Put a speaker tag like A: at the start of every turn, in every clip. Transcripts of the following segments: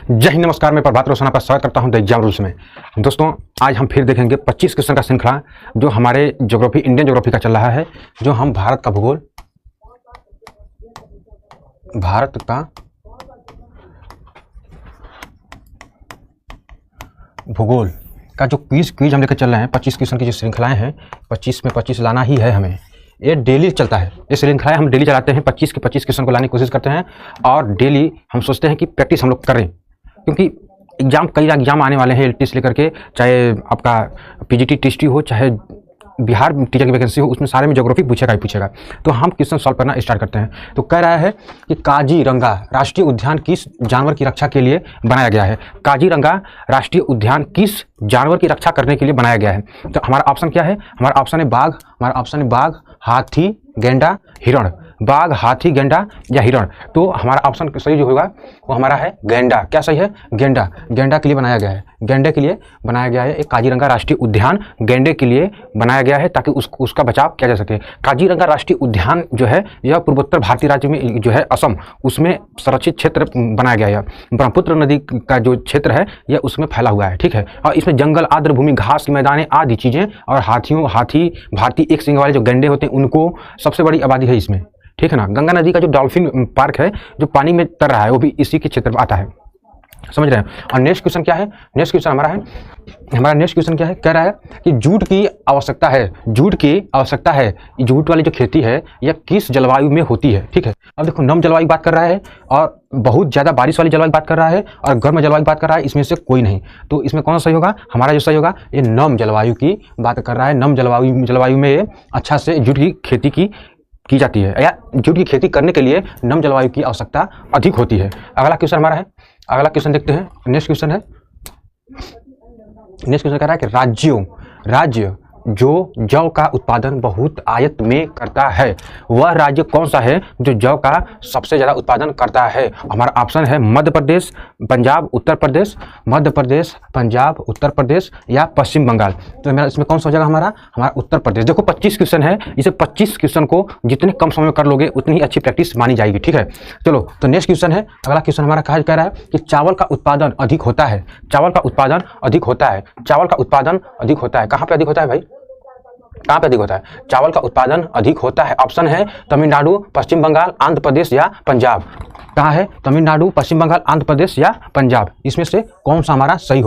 A: जय हिंद, नमस्कार। मैं प्रभात रोशन आपका स्वागत करता हूं द एग्जाम रूल्स में। दोस्तों, आज हम फिर देखेंगे 25 क्वेश्चन का श्रृंखला जो हमारे ज्योग्राफी, इंडियन ज्योग्राफी का चल रहा है, जो हम भारत का भूगोल का जो क्विज हम लेकर चल रहे हैं। 25 क्वेश्चन की जो श्रृंखलाएं हैं, 25 में 25 लाना ही है हमें। ये डेली चलता है, ये श्रृंखलाएं हम डेली चलाते हैं। 25 के 25 क्वेश्चन को लाने की कोशिश करते हैं और डेली हम सोचते हैं कि प्रैक्टिस हम लोग करें, क्योंकि कई एग्जाम आने वाले हैं एलटी से लेकर के, चाहे आपका पीजीटी टीएसटी हो, चाहे बिहार टीचर की वैकेंसी हो, उसमें सारे में ज्योग्राफी पूछेगा ही पूछेगा। तो हम क्वेश्चन सॉल्व करना स्टार्ट करते हैं। तो कह रहा है कि काजीरंगा राष्ट्रीय उद्यान किस जानवर की रक्षा के लिए बनाया गया है? काजीरंगा राष्ट्रीय उद्यान किस जानवर की रक्षा करने के लिए बनाया गया है? तो हमारा ऑप्शन क्या है? हमारा ऑप्शन है बाघ, हाथी, गेंडा, हिरण। बाघ, हाथी, गेंडा या हिरण। तो हमारा ऑप्शन सही जो होगा वो हमारा है गेंडा। क्या सही है? गेंडा। गेंडा के लिए बनाया गया है, गेंडे के लिए बनाया गया है। एक काजीरंगा राष्ट्रीय उद्यान गेंडे के लिए बनाया गया है ताकि उसका बचाव किया जा सके। काजीरंगा राष्ट्रीय उद्यान जो है यह पूर्वोत्तर भारतीय राज्य में जो है असम, उसमें संरक्षित क्षेत्र बनाया गया है। ब्रह्मपुत्र नदी का जो क्षेत्र है यह उसमें फैला हुआ है, ठीक है। और इसमें जंगल, आर्द्र भूमि, घास के मैदान आदि चीज़ें और हाथी भारतीय एक सींग वाले जो गेंडे होते हैं उनको सबसे बड़ी आबादी है इसमें, ठीक है ना। गंगा नदी का जो डॉल्फिन पार्क है जो पानी में तर रहा है वो भी इसी के क्षेत्र में आता है, समझ रहे हैं। और नेक्स्ट क्वेश्चन क्या है? नेक्स्ट क्वेश्चन हमारा नेक्स्ट क्वेश्चन क्या है? कह रहा है कि जूट की आवश्यकता है। जूट वाली जो खेती है यह किस जलवायु में होती है, ठीक है। अब देखो, नम जलवायु बात कर रहा है और बहुत ज़्यादा बारिश वाली जलवायु बात कर रहा है और गर्म जलवायु बात कर रहा है। इसमें से कोई नहीं। तो इसमें कौन सा सही होगा? हमारा जो सही होगा ये नम जलवायु की बात कर रहा है। नम जलवायु में अच्छा से जूट की खेती की जाती है, या जूट की खेती करने के लिए नम जलवायु की आवश्यकता अधिक होती है। अगला क्वेश्चन हमारा है, अगला क्वेश्चन देखते हैं। नेक्स्ट क्वेश्चन कह रहा है कि राज्य जो जौ का उत्पादन बहुत आयत में करता है, वह राज्य कौन सा है जो जौ का सबसे ज़्यादा उत्पादन करता है? हमारा ऑप्शन है मध्य प्रदेश, पंजाब, उत्तर प्रदेश या पश्चिम बंगाल। तो मेरा इसमें कौन सा हो जाएगा? हमारा उत्तर प्रदेश। देखो 25 क्वेश्चन है, इसे 25 क्वेश्चन को जितने कम समय में कर लोगे उतनी ही अच्छी प्रैक्टिस मानी जाएगी, ठीक है। चलो, तो नेक्स्ट क्वेश्चन है, अगला क्वेश्चन हमारा कह रहा है कि चावल का उत्पादन अधिक होता है। कहाँ पे अधिक होता है भाई? कहाँ पे अधिक होता है? चावल का उत्पादन अधिक होता है। ऑप्शन है तमिलनाडु, पश्चिम बंगाल, आंध्र प्रदेश या पंजाब। कहाँ है? तमिलनाडु, पश्चिम बंगाल, आंध्र प्रदेश या पंजाब। इसमें से कौन सा हमारा सही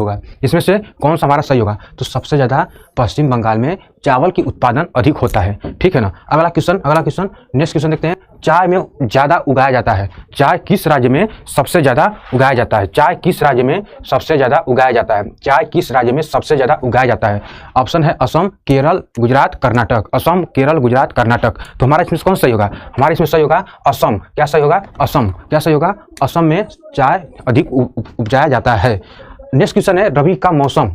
A: होगा? तो सबसे ज़्यादा पश्चिम बंगाल में चावल की उत्पादन अधिक होता है, ठीक है ना। अगला क्वेश्चन नेक्स्ट क्वेश्चन देखते हैं। चाय में ज़्यादा उगाया जाता है। चाय किस राज्य में सबसे ज़्यादा उगाया जाता है? ऑप्शन है असम, केरल, गुजरात, कर्नाटक। तो हमारा इसमें कौन सही होगा? हमारा इसमें सही होगा असम। क्या सही होगा? असम में चाय अधिक उपजाया जाता है। नेक्स्ट क्वेश्चन है रबी का मौसम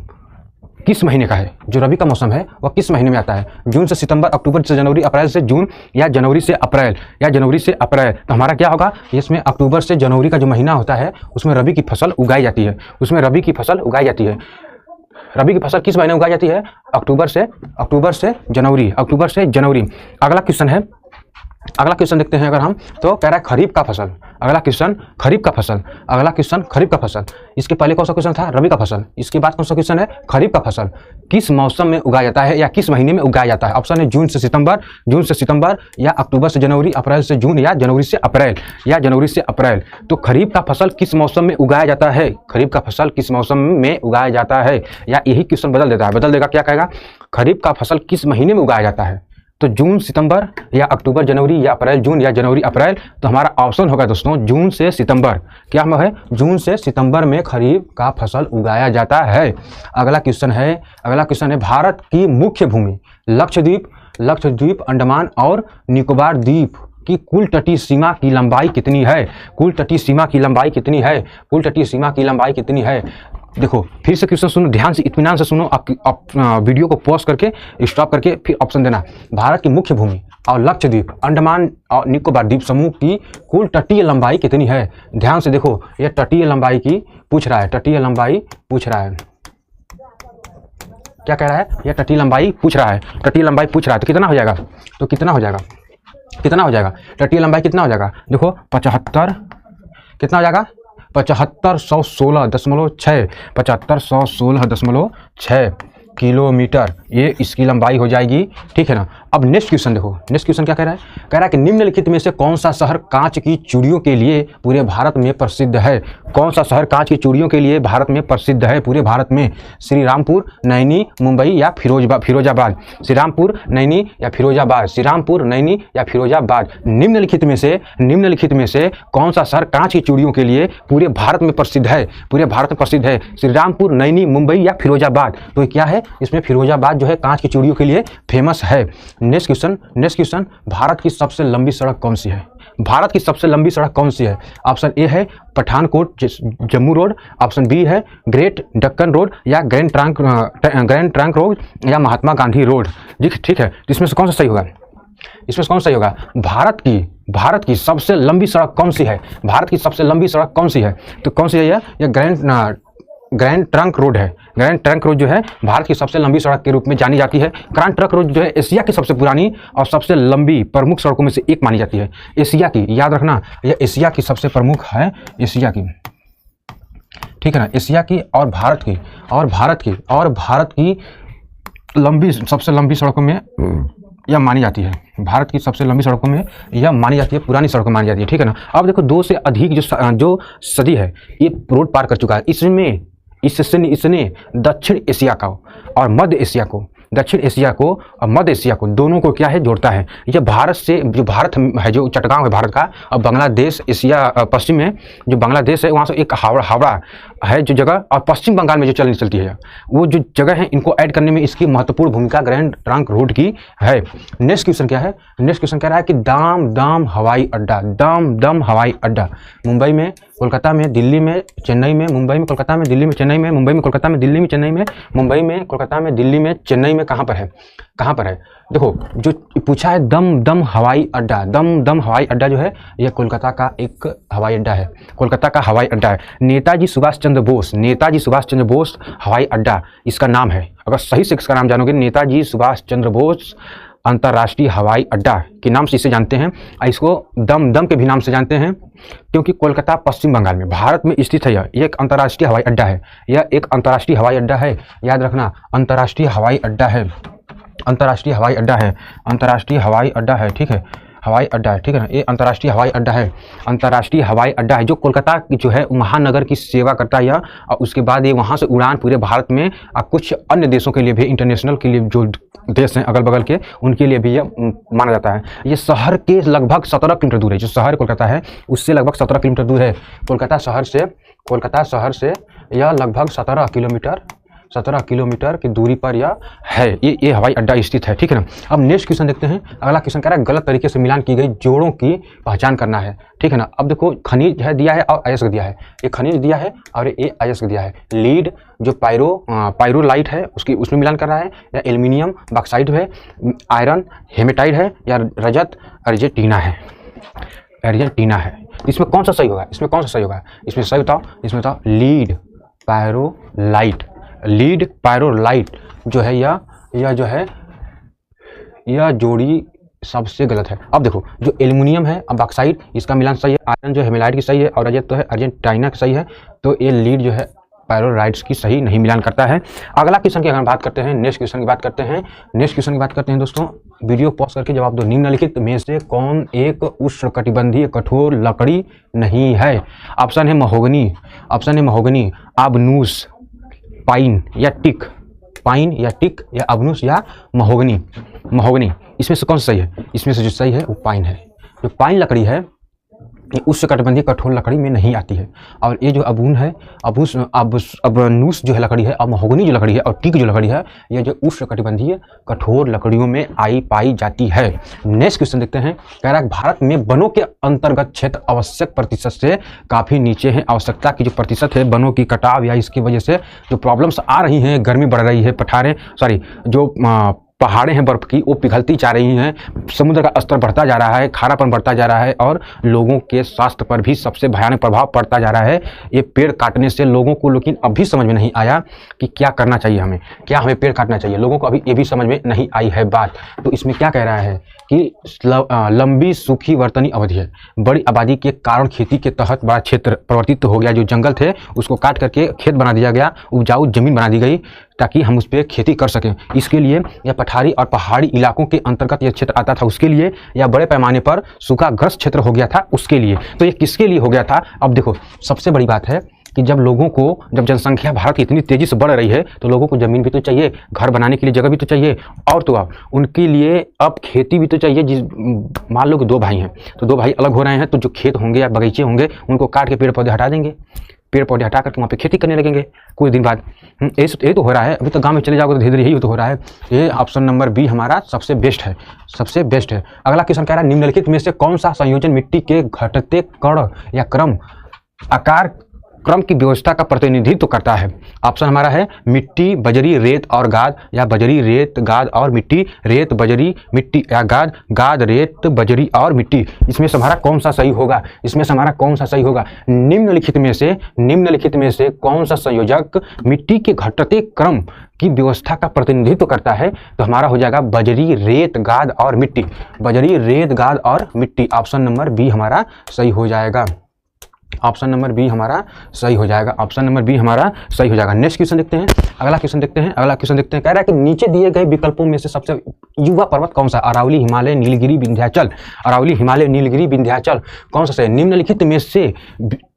A: किस महीने का है? जो रबी का मौसम है वह किस महीने में आता है? जून से सितंबर, अक्टूबर से जनवरी, अप्रैल से जून या जनवरी से अप्रैल। तो हमारा क्या होगा? इसमें अक्टूबर से जनवरी का जो महीना होता है उसमें रबी की फसल उगाई जाती है। रबी की फसल किस महीने उगाई जाती है? अक्टूबर से जनवरी। अगला क्वेश्चन देखते हैं अगर हम, तो कह रहा है खरीफ का फसल। अगला क्वेश्चन खरीफ का फसल। इसके पहले कौन सा क्वेश्चन था? रबी का फसल। इसके बाद कौन सा क्वेश्चन है? खरीफ का फसल। किस मौसम में उगाया जाता है या किस महीने में उगाया जाता है? ऑप्शन है जून से सितंबर या अक्टूबर से जनवरी, अप्रैल से जून या जनवरी से अप्रैल। तो खरीफ का फसल किस मौसम में उगाया जाता है? या यही क्वेश्चन बदल देगा, क्या कहेगा? खरीफ का फसल किस महीने में उगाया जाता है? तो जून सितंबर या अक्टूबर जनवरी या अप्रैल जून या जनवरी अप्रैल। तो हमारा ऑप्शन होगा दोस्तों जून से सितंबर। क्या है? जून से सितंबर में खरीफ का फसल उगाया जाता है। अगला क्वेश्चन है भारत की मुख्य भूमि लक्षद्वीप, अंडमान और निकोबार द्वीप की कुल तटीय सीमा की लंबाई कितनी है? देखो, फिर से क्वेश्चन सुनो, ध्यान से, इत्मीनान से सुनो। आप वीडियो को पॉज करके स्टॉप करके फिर ऑप्शन देना। भारत की मुख्य भूमि और लक्षद्वीप, अंडमान और निकोबार द्वीप समूह की कुल तटीय लंबाई कितनी है? ध्यान से देखो, यह तटीय लंबाई की पूछ रहा है। क्या कह रहा है? यह तटीय लंबाई पूछ रहा है। तो कितना हो जाएगा? तटीय लंबाई कितना हो जाएगा? देखो 75, कितना हो जाएगा? 7516.6 किलोमीटर ये इसकी लंबाई हो जाएगी, ठीक है ना। अब नेक्स्ट क्वेश्चन देखो, नेक्स्ट क्वेश्चन क्या कह रहा है, कह रहा है कि निम्नलिखित में से कौन सा शहर कांच की चूड़ियों के लिए पूरे भारत में प्रसिद्ध है। कौन सा शहर कांच की चूड़ियों के लिए भारत में प्रसिद्ध है पूरे भारत में। श्री रामपुर, नैनी, मुंबई या फिरोजाबाद। श्री रामपुर, नैनी या फिरोजाबाद। श्री रामपुर, नैनी या फिरोजाबाद। निम्नलिखित में से कौन सा शहर कांच की चूड़ियों के लिए पूरे भारत में प्रसिद्ध है, पूरे भारत में प्रसिद्ध है। श्री रामपुर, नैनी, मुंबई या फिरोजाबाद। तो क्या है इसमें, फिरोजाबाद जो है कांच की चूड़ियों के लिए फेमस है। नेक्स्ट क्वेश्चन, भारत की सबसे लंबी सड़क कौन सी है। भारत की सबसे लंबी सड़क कौन सी है। ऑप्शन ए है Pathankot Jammu road, option B है ग्रेट दक्कन रोड या ग्रैंड ट्रंक रोड या महात्मा गांधी रोड। ठीक है, इसमें से कौन सा सही होगा, इसमें से कौन सही होगा। भारत की सबसे लंबी सड़क कौन सी है, भारत की सबसे लंबी सड़क कौन सी है। तो कौन सी है ये ग्रैंड ट्रंक रोड है। ग्रैंड ट्रंक रोड जो है भारत की सबसे लंबी सड़क के रूप में जानी जाती है। ग्रैंड ट्रंक रोड जो है एशिया की सबसे पुरानी और सबसे लंबी प्रमुख सड़कों में से एक मानी जाती है। एशिया की, याद रखना, यह एशिया की सबसे प्रमुख है, एशिया की, ठीक है ना। एशिया की और भारत की लंबी, सबसे लंबी सड़कों में यह मानी जाती है। भारत की सबसे लंबी सड़कों में यह मानी जाती है, पुरानी सड़कों मानी जाती है, ठीक है ना। अब देखो 2 से अधिक जो सदी है ये रोड पार कर चुका है। इसने दक्षिण एशिया का और मध्य एशिया को, दक्षिण एशिया को और मध्य एशिया को, दोनों को क्या है, जोड़ता है। यह भारत से, जो भारत है, जो चटगांव है भारत का, और बांग्लादेश, एशिया पश्चिम में जो बांग्लादेश है वहाँ से एक हावड़ा है जो जगह, और पश्चिम बंगाल में जो चलती है वो जो जगह है, इनको ऐड करने में इसकी महत्वपूर्ण भूमिका ग्रैंड ट्रंक रोड की है। नेक्स्ट क्वेश्चन क्या है, नेक्स्ट क्वेश्चन कह रहा है कि दम हवाई अड्डा मुंबई में, कोलकाता में, दिल्ली में, चेन्नई में, मुंबई में, कोलकाता में, दिल्ली में, चेन्नई में, मुंबई में, कोलकाता में, दिल्ली में, चेन्नई में, मुंबई में, कोलकाता में, दिल्ली में, चेन्नई में, कहाँ पर है, कहाँ पर है। देखो जो पूछा है दम हवाई अड्डा, दम हवाई अड्डा जो है यह कोलकाता का एक हवाई अड्डा है, कोलकाता का हवाई अड्डा है। नेताजी सुभाष चंद्र बोस हवाई अड्डा इसका नाम है। अगर सही से इसका नाम जानोगे, नेताजी सुभाष चंद्र बोस अंतर्राष्ट्रीय हवाई अड्डा के नाम से इसे जानते हैं। इसको दम के भी नाम से जानते हैं क्योंकि कोलकाता पश्चिम बंगाल में, भारत में स्थित है। यह एक अंतर्राष्ट्रीय हवाई अड्डा है, यह एक अंतर्राष्ट्रीय हवाई अड्डा है, याद रखना, अंतर्राष्ट्रीय हवाई अड्डा है, अंतर्राष्ट्रीय हवाई अड्डा है, अंतर्राष्ट्रीय हवाई अड्डा है, ठीक है, हवाई अड्डा है, ठीक है ना। ये अंतर्राष्ट्रीय हवाई अड्डा है, अंतर्राष्ट्रीय हवाई अड्डा है जो कोलकाता की जो है महानगर की सेवा करता है। और उसके बाद ये वहाँ से उड़ान पूरे भारत में और कुछ अन्य देशों के लिए भी, इंटरनेशनल के लिए जो देश हैं अगल बगल के, उनके लिए भी यह माना जाता है। ये शहर के लगभग 17 किलोमीटर दूर है, जो शहर कोलकाता है उससे लगभग 17 किलोमीटर दूर है। कोलकाता शहर से यह लगभग 17 किलोमीटर की दूरी पर यह है, ये हवाई अड्डा स्थित है, ठीक है ना। अब नेक्स्ट क्वेश्चन देखते हैं। अगला क्वेश्चन कह रहा है गलत तरीके से मिलान की गई जोड़ों की पहचान करना है, ठीक है ना। अब देखो खनिज है दिया है और अयस्क दिया है, ये खनिज दिया है और ये अयस्क दिया है। लीड जो पायरोलाइट है उसमें मिलान कर रहा है, या एल्यूमिनियम बॉक्साइट है, आयरन हेमेटाइट है, या रजत अर्जेंटीना है। इसमें कौन सा सही होगा, इसमें सही बताओ, इसमें बताओ लीड पायरोलाइट जो है यह जोड़ी सबसे गलत है। अब देखो जो एल्युमिनियम है अब बॉक्साइट, इसका मिलान सही है, आयरन जो हेमेलाइट की सही है, और रजत तो है अर्जेंटीना की सही है। तो ये लीड जो है पायरोलाइट्स की सही नहीं मिलान करता है। अगला क्वेश्चन की अगर बात करते हैं, नेक्स्ट क्वेश्चन की बात करते हैं दोस्तों, वीडियो पॉज करके जवाब दो। निम्नलिखित में से कौन एक उष्णकटिबंधीय कठोर लकड़ी नहीं है। ऑप्शन है महोगनी, आबनूस, पाइन या टिक, या अबनुस या महोगनी। इसमें से कौन सा सही है, इसमें से जो सही है वो पाइन है। जो पाइन लकड़ी है ये उष्णकटिबंधीय कठोर लकड़ी में नहीं आती है। और ये जो अबून है, अबनूस जो है लकड़ी है, और महोगनी जो लकड़ी है, और टीक जो लकड़ी है, ये जो उष्णकटिबंधीय कठोर लकड़ियों में पाई जाती है। नेक्स्ट क्वेश्चन देखते हैं। कह रहा है भारत में वनों के अंतर्गत क्षेत्र आवश्यक प्रतिशत से काफ़ी नीचे है। आवश्यकता की जो प्रतिशत है वनों की कटाव या इसकी वजह से जो प्रॉब्लम्स आ रही हैं, गर्मी बढ़ रही है, पहाड़ें हैं बर्फ़ की, वो पिघलती जा रही हैं, समुद्र का स्तर बढ़ता जा रहा है, खारापन बढ़ता जा रहा है और लोगों के स्वास्थ्य पर भी सबसे भयानक प्रभाव पड़ता जा रहा है ये पेड़ काटने से लोगों को। लेकिन अभी समझ में नहीं आया कि क्या करना चाहिए हमें, क्या हमें पेड़ काटना चाहिए, लोगों को अभी ये भी समझ में नहीं आई है बात। तो इसमें क्या कह रहा है कि लंबी सूखी वर्तनी अवधि है, बड़ी आबादी के कारण खेती के तहत बड़ा क्षेत्र परिवर्तित हो गया, जो जंगल थे उसको काट करके खेत बना दिया गया, उपजाऊ जमीन बना दी गई ताकि हम उस पर खेती कर सकें। इसके लिए यह पठारी और पहाड़ी इलाकों के अंतर्गत यह क्षेत्र आता था, उसके लिए या बड़े पैमाने पर सूखाग्रस्त क्षेत्र हो गया था उसके लिए। तो ये किसके लिए हो गया था? अब देखो, सबसे बड़ी बात है कि जब जनसंख्या भारत की इतनी तेज़ी से बढ़ रही है तो लोगों को ज़मीन भी तो चाहिए, घर बनाने के लिए जगह भी तो चाहिए, और तो अब उनके लिए अब खेती भी तो चाहिए। मान लो कि 2 भाई हैं तो 2 भाई अलग हो रहे हैं, तो जो खेत होंगे या बगीचे होंगे उनको काट के पेड़ पौधे हटा देंगे, पेड़ पौधे हटा करके वहाँ पे खेती करने लगेंगे कुछ दिन बाद। ये तो हो रहा है। अभी तो गांव में चले जाओगे तो धीरे धीरे यही तो हो रहा है। ये ऑप्शन नंबर बी हमारा सबसे बेस्ट है, सबसे बेस्ट है। अगला क्वेश्चन कह रहा है निम्नलिखित में से कौन सा संयोजन मिट्टी के घटते कण या क्रम की व्यवस्था का प्रतिनिधित्व करता है? ऑप्शन हमारा है मिट्टी, बजरी, रेत और गाद, या बजरी, रेत, गाद और मिट्टी, रेत, बजरी, मिट्टी या गाद, गाद, रेत, बजरी और मिट्टी। इसमें से हमारा कौन सा सही होगा? इसमें से हमारा कौन सा सही होगा? निम्नलिखित में से कौन सा संयोजक मिट्टी के घटते क्रम की व्यवस्था का प्रतिनिधित्व करता है? तो हमारा हो जाएगा बजरी, रेत, गाद और मिट्टी। बजरी, रेत, गाद और मिट्टी। ऑप्शन नंबर बी हमारा सही हो जाएगा। ऑप्शन नंबर बी हमारा सही हो जाएगा। ऑप्शन नंबर बी हमारा सही हो जाएगा। नेक्स्ट क्वेश्चन देखते हैं। अगला क्वेश्चन देखते हैं। कह रहा है कि नीचे दिए गए विकल्पों में से सबसे युवा पर्वत कौन सा? अरावली, हिमालय, नीलगिरी, विंध्याचल। अरावली, हिमालय, नीलगिरी, विंध्याचल कौन सा है? निम्नलिखित में से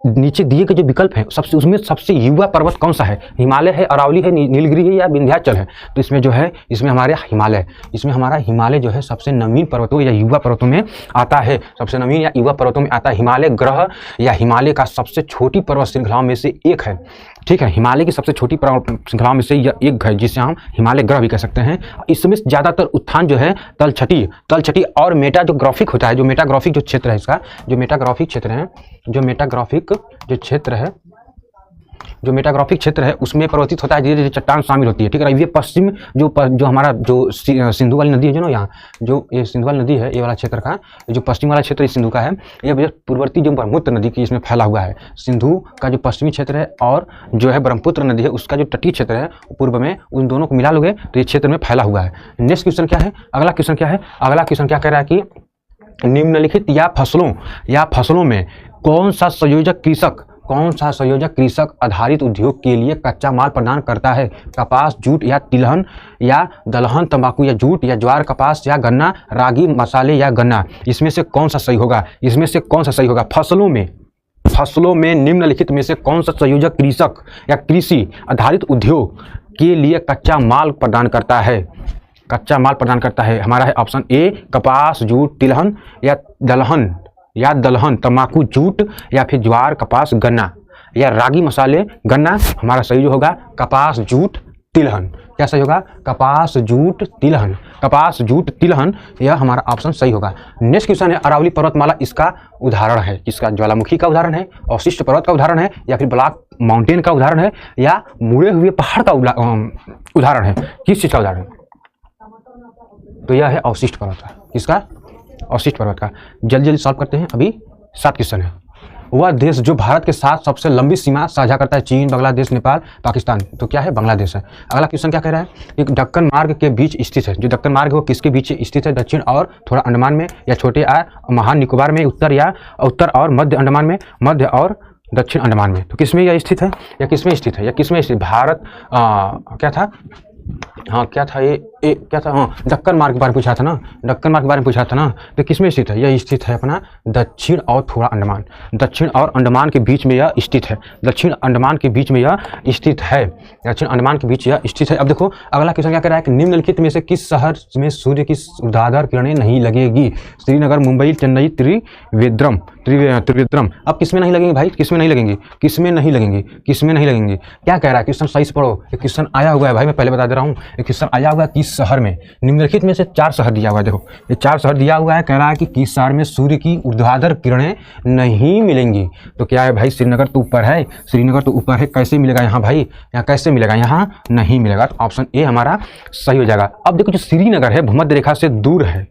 A: नीचे दिए गए जो विकल्प हैं उसमें सबसे युवा पर्वत कौन सा है? हिमालय है, अरावली है, नीलगिरी है या विंध्याचल है? तो इसमें जो है, इसमें हमारा हिमालय जो है सबसे नवीन पर्वतों या युवा पर्वतों में आता है, सबसे नवीन या युवा पर्वतों में आता है। हिमालय ग्रह या हिमालय का सबसे छोटी पर्वत श्रृंखलाओं में से एक है। ठीक है, हिमालय की सबसे छोटी पर्वत श्रृंखलाओं में से यह एक है, जिसे हम हिमालय ग्रह भी कह सकते हैं। इसमें ज़्यादातर उत्थान जो है तलछटी और मेटाग्राफिक होता है। जो मेटाग्राफिक जो क्षेत्र है इसका, जो मेटाग्राफिक क्षेत्र है उसमें परिवर्तित होता है, धीरे धीरे चट्टान शामिल होती है। ठीक है, ये पश्चिम जो हमारा जो सिंधु वाली नदी है, जो ना यहाँ जो ये सिंधु वाली नदी है, ये वाला क्षेत्र का जो पश्चिम वाला क्षेत्र सिंधु का है, ये पूर्ववर्ती जो ब्रह्मपुत्र नदी की इसमें फैला हुआ है। सिंधु का जो पश्चिमी क्षेत्र है और जो है ब्रह्मपुत्र नदी है उसका जो तटीय क्षेत्र है पूर्व में, उन दोनों को मिला लोगे तो ये क्षेत्र में फैला हुआ है। नेक्स्ट क्वेश्चन क्या है? अगला क्वेश्चन क्या कह रहा है कि निम्नलिखित या फसलों में कौन सा संयोजक कृषक आधारित उद्योग के लिए कच्चा माल प्रदान करता है? कपास, जूट या तिलहन या दलहन, तंबाकू या जूट या ज्वार, कपास या गन्ना, रागी, मसाले या गन्ना। इसमें से कौन सा सही होगा? फसलों में निम्नलिखित में से कौन सा संयोजक कृषक या कृषि आधारित उद्योग के लिए कच्चा माल प्रदान करता है? हमारा है ऑप्शन ए कपास, जूट, तिलहन या दलहन, तंबाकू, जूट या फिर ज्वार, कपास, गन्ना या रागी, मसाले, गन्ना। हमारा सही जो होगा कपास, जूट, तिलहन। क्या सही होगा? कपास, जूट, तिलहन, यह हमारा ऑप्शन सही होगा। नेक्स्ट क्वेश्चन है अरावली पर्वतमाला इसका उदाहरण है? किसका? ज्वालामुखी का उदाहरण है, अवशिष्ट पर्वत का उदाहरण है, या फिर ब्लैक माउंटेन का उदाहरण है, या मुड़े हुए पहाड़ का उदाहरण है? किस चीज का उदाहरण? तो यह है अवशिष्ट पर्वत का। किसका? अवशिष्ट पर्वत का। जल्दी सॉल्व करते हैं। अभी 7 क्वेश्चन है। वह देश जो भारत के साथ सबसे लंबी सीमा साझा करता है? चीन, बांग्लादेश, नेपाल, पाकिस्तान। तो क्या है? बांग्लादेश है। अगला क्वेश्चन क्या कह रहा है? एक दक्कन मार्ग के बीच स्थित है। जो दक्कन मार्ग है वो किसके बीच स्थित है? दक्षिण और थोड़ा अंडमान में, या छोटे महान निकोबार में, उत्तर और मध्य अंडमान में, मध्य और दक्षिण अंडमान में। तो किसमें यह स्थित है या किसमें स्थित? भारत क्या था? दक्कन मार्ग के बारे में पूछा था ना। तो किसमें स्थित है? यह स्थित है अपना दक्षिण और थोड़ा अंडमान। दक्षिण और अंडमान के बीच में यह स्थित है। अब देखो अगला क्वेश्चन क्या कह रहा है कि निम्नलिखित में से किस शहर में सूर्य की ऊर्ध्वाधर किरणें नहीं लगेगी? श्रीनगर, मुंबई, चेन्नई, त्रिवेंद्रम। अब किसमें नहीं लगेंगी भाई? किसमें नहीं लगेंगी? क्या कह रहा है क्वेश्चन? सही से पढ़ो। एक क्वेश्चन आया हुआ है भाई, मैं पहले बता दे रहा हूँ। एक क्वेश्चन आया हुआ है कि किस शहर में, निम्नलिखित में से 4 शहर दिया हुआ है। देखो ये 4 शहर दिया हुआ है, कह रहा है कि किस शहर में सूर्य की ऊर्ध्वाधर किरणें नहीं मिलेंगी। तो क्या है भाई, श्रीनगर तो ऊपर है, श्रीनगर तो ऊपर है, कैसे मिलेगा यहाँ भाई, यहाँ कैसे मिलेगा, यहाँ नहीं मिलेगा। तो ऑप्शन ए हमारा सही हो जाएगा। अब देखो जो श्रीनगर है भूमध्य रेखा से दूर है,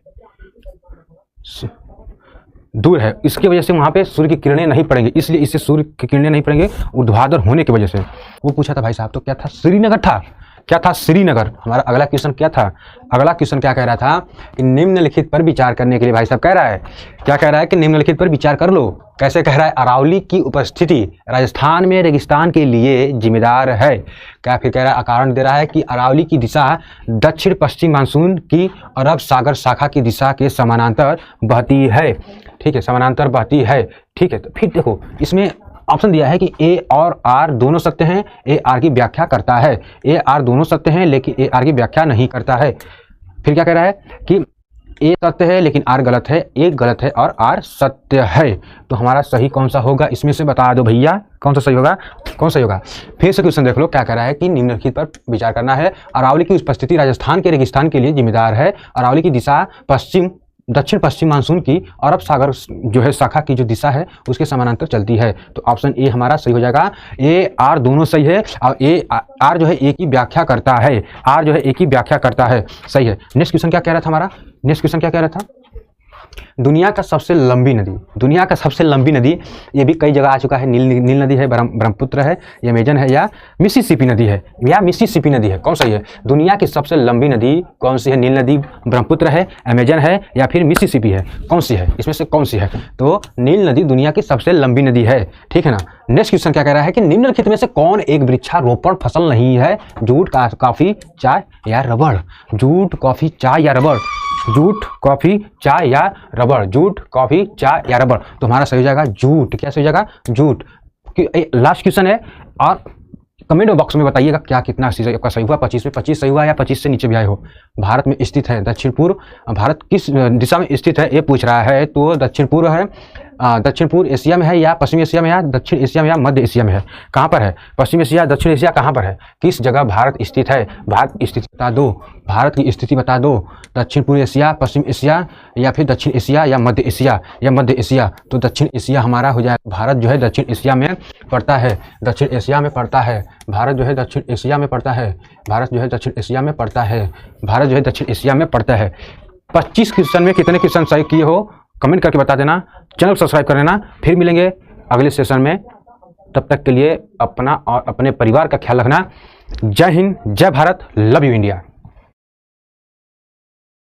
A: इसकी वजह से वहाँ पे सूर्य की किरणें नहीं पड़ेंगी, इसलिए इससे सूर्य की किरणें नहीं पड़ेंगे ऊर्ध्वाधर होने की वजह से। वो पूछा था भाई साहब, तो क्या था, श्रीनगर था, क्या था, श्रीनगर। हमारा अगला क्वेश्चन क्या था, अगला क्वेश्चन क्या कह रहा था कि निम्नलिखित पर विचार करने के लिए भाई साहब कह रहा है, क्या कह रहा है कि निम्नलिखित पर विचार कर लो। कैसे कह रहा है, अरावली की उपस्थिति राजस्थान में रेगिस्तान के लिए जिम्मेदार है। क्या फिर कह रहा है, कारण दे रहा है कि अरावली की दिशा दक्षिण पश्चिम मानसून की अरब सागर शाखा की दिशा के समानांतर बहती है। ठीक है, समानांतर बहती है। ठीक है, तो फिर देखो इसमें ऑप्शन दिया है कि ए और आर दोनों सत्य हैं, ए आर की व्याख्या करता है। ए आर दोनों सत्य हैं लेकिन ए आर की व्याख्या नहीं करता है। फिर क्या कह रहा है कि ए सत्य है लेकिन आर गलत है, ए गलत है और आर सत्य है। तो हमारा सही कौन सा होगा, इसमें से बता दो भैया, कौन सा सही होगा, कौन सही होगा। फिर से क्वेश्चन देख लो, क्या कह रहा है कि निम्नलिखित पर विचार करना है। अरावली की उपस्थिति राजस्थान के रेगिस्तान के लिए जिम्मेदार है। अरावली की दिशा दक्षिण पश्चिम मानसून की अरब सागर जो है शाखा की जो दिशा है उसके समानांतर चलती है। तो ऑप्शन ए हमारा सही हो जाएगा। ए आर दोनों सही है और ए आर जो है एक ही व्याख्या करता है, आर जो है एक ही व्याख्या करता है, सही है। नेक्स्ट क्वेश्चन क्या कह रहा था हमारा, नेक्स्ट क्वेश्चन क्या कह रहा था, दुनिया का सबसे लंबी नदी, दुनिया का सबसे लंबी नदी, ये भी कई जगह आ चुका है। नील नदी है, ब्रह्मपुत्र है, या अमेजन है, या मिसिसिपी नदी है, या मिसिसिपी नदी है, कौन सही है। दुनिया की सबसे लंबी नदी कौन सी है, नील नदी, ब्रह्मपुत्र है, अमेजन है, या फिर मिसिसिपी है, कौन सी है, इसमें से कौन सी है। तो नील नदी दुनिया की सबसे लंबी नदी है। ठीक है ना। नेक्स्ट क्वेश्चन क्या कह रहा है कि निम्नलिखित में से कौन एक वृक्षारोपण फसल नहीं है, जूट, कॉफी, चाय या रबड़। जूट, कॉफी, चाय या रबड़, जूट, कॉफी, चाय या रबड़, जूट, कॉफी, चाय या रबड़। तो हमारा सही हो जाएगा जूट। क्या सही हो जाएगा, जूट। लास्ट क्वेश्चन है और कमेंट बॉक्स में बताइएगा क्या कितना आपका सही हुआ। 25 में 25 सही हुआ या 25 से नीचे भी आए हो। भारत में स्थित है दक्षिण पूर्व, भारत किस दिशा में स्थित है ये पूछ रहा है, तो दक्षिण पूर्व है, दक्षिण पूर्व एशिया में है या पश्चिम एशिया में या दक्षिण एशिया में या मध्य एशिया में है, कहाँ पर है, पश्चिम एशिया, दक्षिण एशिया, कहाँ पर है, किस जगह भारत स्थित है। भारत की स्थिति बता दो, भारत की स्थिति बता दो, दक्षिण पूर्व एशिया, पश्चिम एशिया, या फिर दक्षिण एशिया या मध्य एशिया, या मध्य एशिया। तो दक्षिण एशिया हमारा हो जाएगा। भारत जो है दक्षिण एशिया में पड़ता है, दक्षिण एशिया में पड़ता है, भारत जो है दक्षिण एशिया में पड़ता है, भारत जो है दक्षिण एशिया में पड़ता है, भारत जो है दक्षिण एशिया में पड़ता है। 25 क्वेश्चन में कितने क्वेश्चन सही किए हो कमेंट करके बता देना, चैनल सब्सक्राइब कर लेना। फिर मिलेंगे अगले सेशन में, तब तक के लिए अपना और अपने परिवार का ख्याल रखना। जय हिंद, जय भारत, लव यू इंडिया।